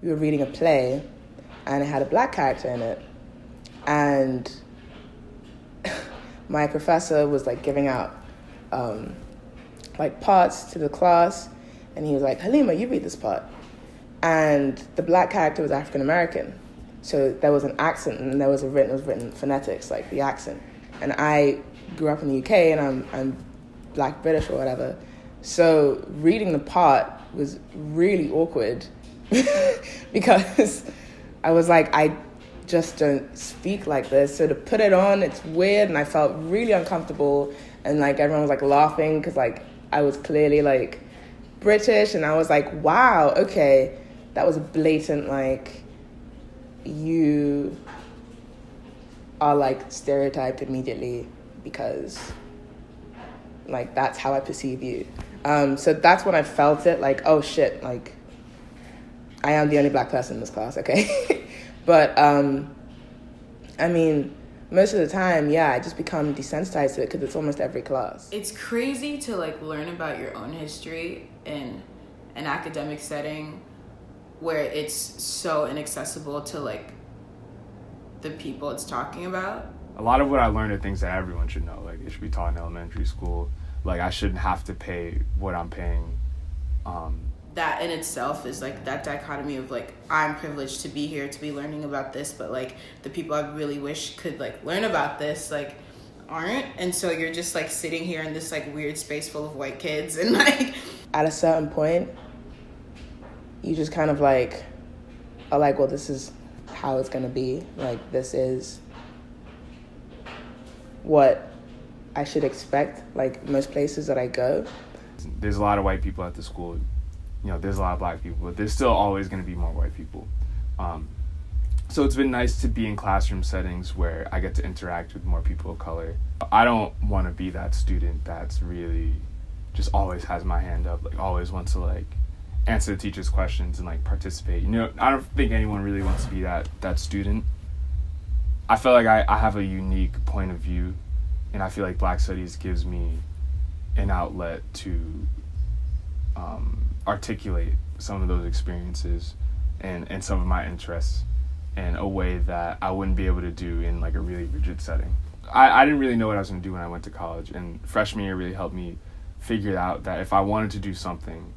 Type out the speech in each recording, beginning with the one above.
we were reading a play, and it had a black character in it. And my professor was like giving out like parts to the class, and he was like, Halima, you read this part. And the black character was African American, so there was an accent, and it was written phonetics, like the accent. And I grew up in the UK, and I'm Black British or whatever, so reading the part was really awkward because I was like, I just don't speak like this. So to put it on, it's weird, and I felt really uncomfortable, and like everyone was like laughing because like I was clearly like British, and I was like, wow, okay, that was blatant, like you are like stereotyped immediately because like that's how I perceive you. So that's when I felt it, like, oh shit, like I am the only black person in this class, okay? But I mean, most of the time, yeah, I just become desensitized to it because it's almost every class. It's crazy to like learn about your own history in an academic setting where it's so inaccessible to like the people it's talking about. A lot of what I learned are things that everyone should know. Like, it should be taught in elementary school. Like, I shouldn't have to pay what I'm paying. That in itself is like that dichotomy of like, I'm privileged to be here, to be learning about this, but like the people I really wish could like learn about this like aren't. And so you're just like sitting here in this like weird space full of white kids, and like at a certain point, you just kind of like are like, well, this is how it's gonna be. Like, this is what I should expect, like most places that I go. There's a lot of white people at the school. You know, there's a lot of black people, but there's still always going to be more white people. So it's been nice to be in classroom settings where I get to interact with more people of color. I don't want to be that student that's really just always has my hand up, like always wants to like answer the teacher's questions and like participate. You know, I don't think anyone really wants to be that student. I feel like I have a unique point of view, and I feel like Black Studies gives me an outlet to articulate some of those experiences and some of my interests in a way that I wouldn't be able to do in like a really rigid setting. I didn't really know what I was going to do when I went to college, and freshman year really helped me figure out that if I wanted to do something,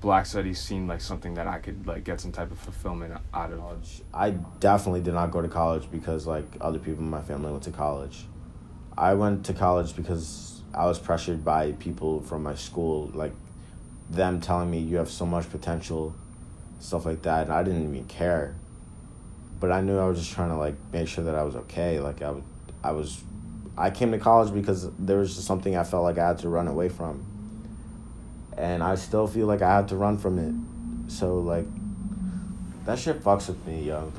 Black Studies seemed like something that I could like get some type of fulfillment out of. I definitely did not go to college because like other people in my family went to college. I went to college because I was pressured by people from my school, like them telling me you have so much potential, stuff like that, and I didn't even care. But I knew I was just trying to like make sure that I was okay. Like I came to college because there was just something I felt like I had to run away from. And I still feel like I had to run from it. So like that shit fucks with me, yo.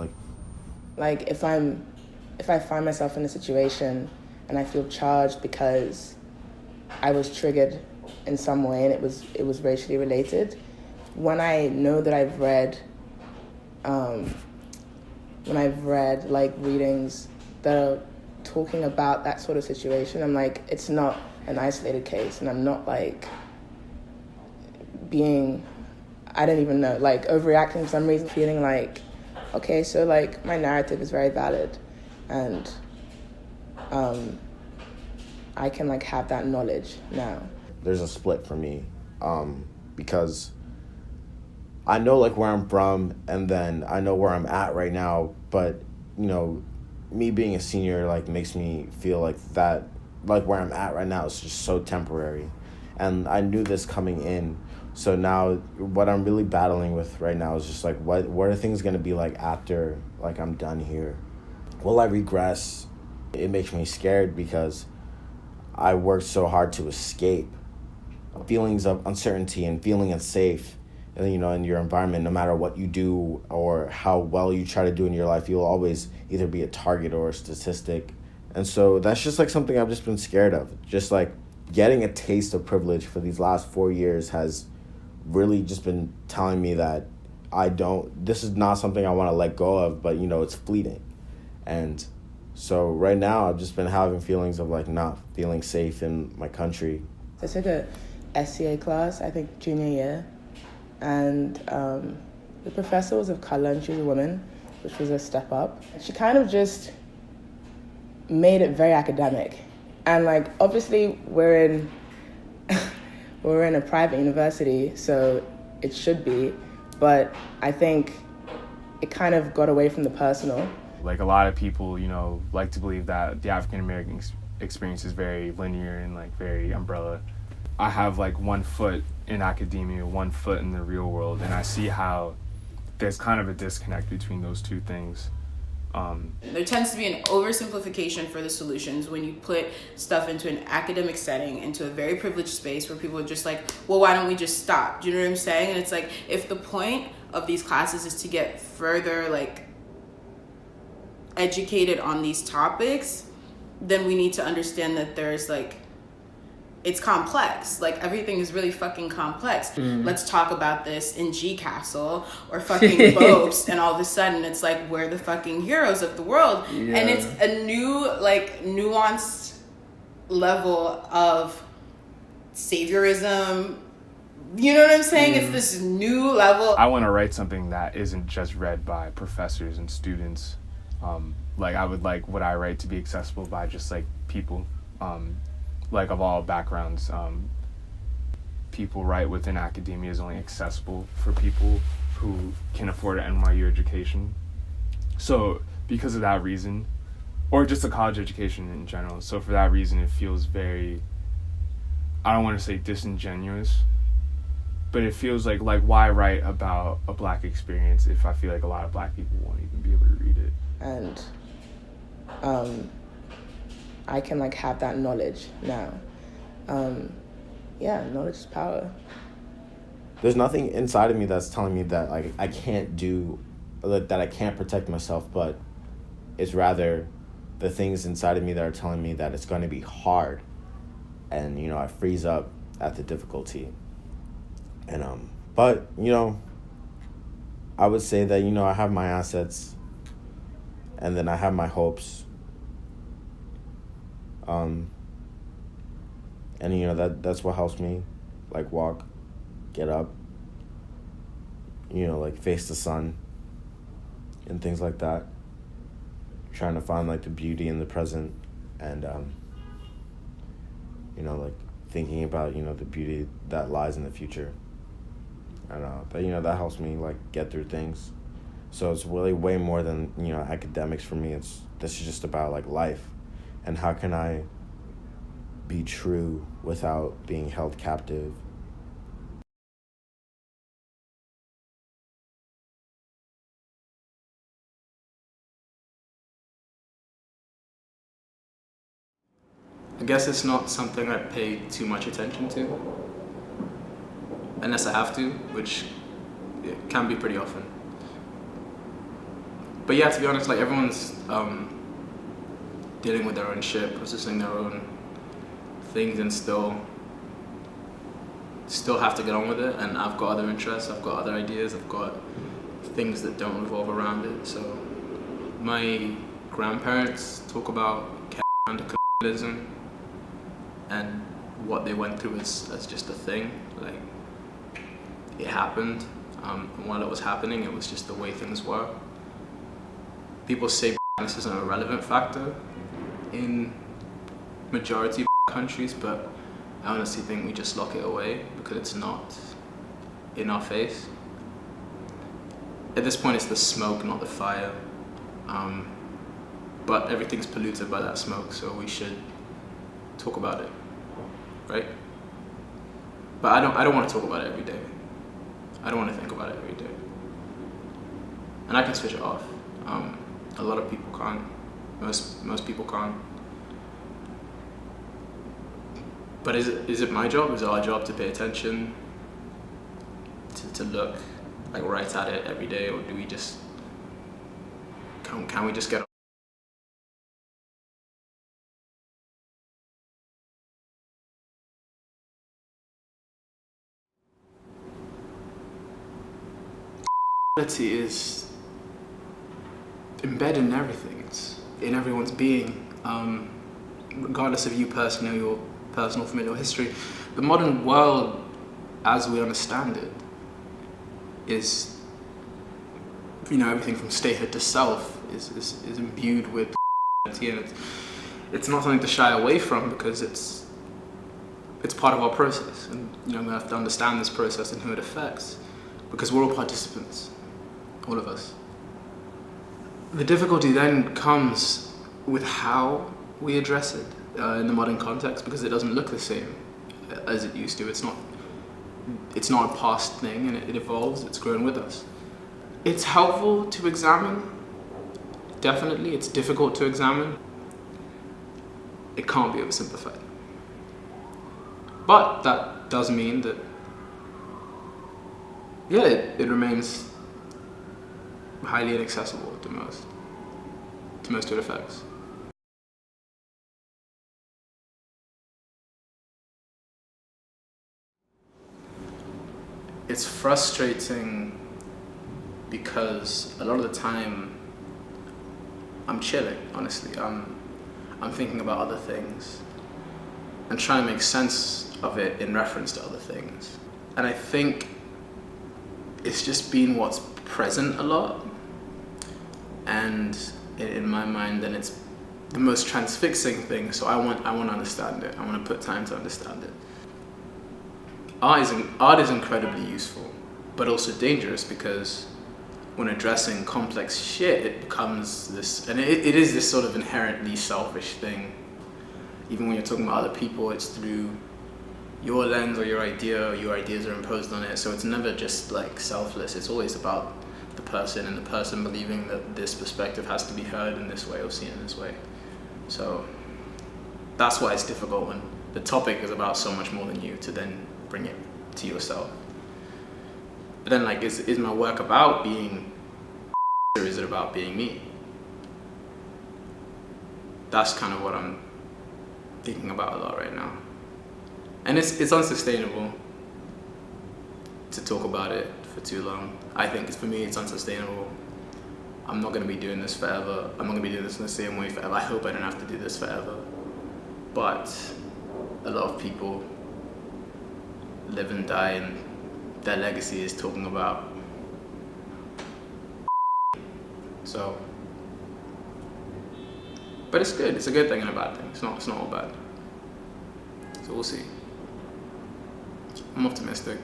Like if I find myself in a situation and I feel charged because I was triggered in some way and it was racially related, when I know that I've read like readings that are talking about that sort of situation, I'm like, it's not an isolated case, and I'm not like being, I don't even know, like overreacting for some reason, feeling like, okay, so like my narrative is very valid, and I can like have that knowledge now. There's a split for me, because I know like where I'm from, and then I know where I'm at right now, but you know, me being a senior like makes me feel like that, like where I'm at right now is just so temporary, and I knew this coming in. So now what I'm really battling with right now is just like, what are things going to be like after like I'm done here? Will I regress? It makes me scared because I worked so hard to escape feelings of uncertainty and feeling unsafe, you know, in your environment. No matter what you do or how well you try to do in your life, you'll always either be a target or a statistic. And so that's just like something I've just been scared of. Just like getting a taste of privilege for these last 4 years has really just been telling me that this is not something I want to let go of, but you know, it's fleeting. And so right now I've just been having feelings of like not feeling safe in my country. I took a SCA class, I think junior year, and it The professor was of color and she was a woman, which was a step up. She kind of just made it very academic. And like, obviously we're in a private university, so it should be, but I think it kind of got away from the personal. Like, a lot of people, you know, like to believe that the African American experience is very linear and like very umbrella. I have like one foot in academia, one foot in the real world, and I see how there's kind of a disconnect between those two things. There tends to be an oversimplification for the solutions when you put stuff into an academic setting, into a very privileged space where people are just like, well, why don't we just stop? Do you know what I'm saying? And it's like, if the point of these classes is to get further like educated on these topics, then we need to understand that there's like, it's complex. Like, everything is really fucking complex. Let's talk about this in G Castle or fucking Bopes, and all of a sudden it's like, we're the fucking heroes of the world. Yeah. And it's a new, like, nuanced level of saviorism. You know what I'm saying? It's this new level. I want to write something that isn't just read by professors and students. Like, I would like what I write to be accessible by just like people. Like, of all backgrounds. People write within academia is only accessible for people who can afford an NYU education. So because of that reason, or just a college education in general, so for that reason it feels very, I don't want to say disingenuous, but it feels like why write about a Black experience if I feel like a lot of Black people won't even be able to read it. And I can like have that knowledge now. Yeah, knowledge is power. There's nothing inside of me that's telling me that like I can't do, that I can't protect myself, but it's rather the things inside of me that are telling me that it's going to be hard, and you know I freeze up at the difficulty. And but you know, I would say that you know I have my assets, and then I have my hopes. And you know that's what helps me, like walk, get up, you know, like face the sun and things like that. Trying to find like the beauty in the present, and you know, like thinking about, you know, the beauty that lies in the future. I don't know, but you know that helps me like get through things. So it's really way more than, you know, academics for me. This is just about like life, and how can I be true without being held captive. I guess it's not something I pay too much attention to, unless I have to, which it can be pretty often. But yeah, to be honest, like everyone's dealing with their own shit, processing their own things, and still have to get on with it. And I've got other interests, I've got other ideas, I've got things that don't revolve around it. So my grandparents talk about under colonialism and what they went through as just a thing. Like, it happened, and while it was happening, it was just the way things were. People say this is an irrelevant factor in majority of countries, but I honestly think we just lock it away because it's not in our face. At this point, it's the smoke, not the fire. But everything's polluted by that smoke, so we should talk about it, right? But I don't want to talk about it every day. I don't want to think about it every day. And I can switch it off. A lot of people can't. Most people can't. But is it my job? Is it our job to pay attention, to look like right at it every day, or do we just can we just get is embedded in everything. It's in everyone's being, regardless of you personally, your personal familial history. The modern world, as we understand it, is everything from statehood to self is imbued with coloniality, and it's not something to shy away from, because it's part of our process, and we have to understand this process and who it affects, because we're all participants, all of us. The difficulty then comes with how we address it in the modern context, because it doesn't look the same as it used to. It's not a past thing, and it evolves, it's grown with us. It's helpful to examine, definitely. It's difficult to examine. It can't be oversimplified. But that does mean that, it remains highly inaccessible to most who it affects. It's frustrating because a lot of the time I'm chilling, honestly. I'm thinking about other things and trying to make sense of it in reference to other things. And I think it's just been what's present a lot. And in my mind, then it's the most transfixing thing. So I want to understand it. I want to put time to understand it. Art is incredibly useful, but also dangerous, because when addressing complex shit, it becomes this, and it is this sort of inherently selfish thing. Even when you're talking about other people, it's through your lens or your idea, or your ideas are imposed on it. So it's never just like selfless. It's always about the person, and the person believing that this perspective has to be heard in this way or seen in this way. So that's why it's difficult when the topic is about so much more than you, to then bring it to yourself. But then, like, is my work about being, or is it about being me? That's kind of what I'm thinking about a lot right now. And it's unsustainable to talk about it for too long. I think for me, it's unsustainable. I'm not going to be doing this forever. I'm not going to be doing this in the same way forever. I hope I don't have to do this forever. But a lot of people live and die, and their legacy is talking about. So, but it's good. It's a good thing and a bad thing. It's not all bad. So we'll see. I'm optimistic.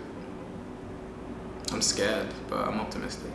I'm scared, but I'm optimistic.